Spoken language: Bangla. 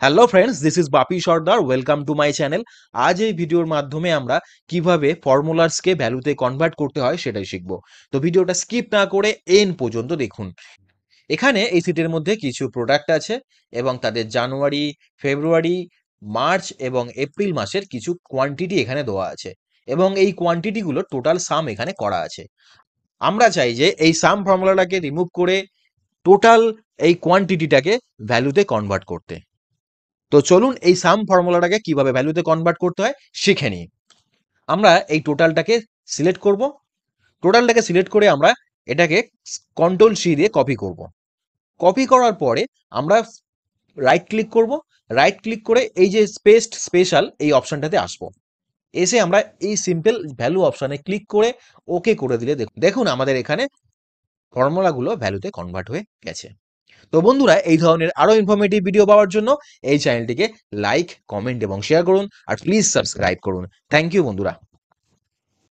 Hello friends, this is Bapi Sardar. Welcome to my channel. আজ এই ভিডিওর মাধ্যমে আমরা কিভাবে ফর্মুলাসকে ভ্যালুতে কনভার্ট করতে হয় সেটাই শিখব। তো ভিডিওটা স্কিপ না করে এন্ড পর্যন্ত দেখুন। এখানে এই সিটের মধ্যে কিছু প্রোডাক্ট আছে এবং তাদের জানুয়ারি, ফেব্রুয়ারি, মার্চ এবং এপ্রিল মাসের কিছু কোয়ান্টিটি এখানে দেওয়া আছে এবং এই কোয়ান্টিটিগুলোর টোটাল সাম এখানে করা আছে। আমরা চাই যে এই সাম ফর্মুলাটাকে রিমুভ করে টোটাল এই কোয়ান্টিটিটাকে ভ্যালুতে কনভার্ট করতে। তো চলুন এই সাম ফর্মুলাটাকে কিভাবে ভ্যালুতে কনভার্ট করতে হয় শিখে নিই। আমরা এই টোটালটাকে সিলেক্ট করব। টোটালটাকে সিলেক্ট করে আমরা এটাকে কন্ট্রোল সি দিয়ে কপি করব। কপি করার পরে আমরা রাইট ক্লিক করব। রাইট ক্লিক করে এই যে পেস্ট স্পেশাল এই অপশনটাতে আসবো। এসে আমরা এই সিম্পল ভ্যালু অপশনে ক্লিক করে ওকে করে দিলে দেখুন আমাদের এখানে ফর্মুলাগুলো ভ্যালুতে কনভার্ট হয়ে গেছে। তো বন্ধুরা, এই ধরনের আরো ইনফরমেটিভ ভিডিও পাওয়ার জন্য এই চ্যানেলটিকে লাইক, কমেন্ট এবং শেয়ার করুন আর প্লিজ সাবস্ক্রাইব করুন। থ্যাংক ইউ বন্ধুরা।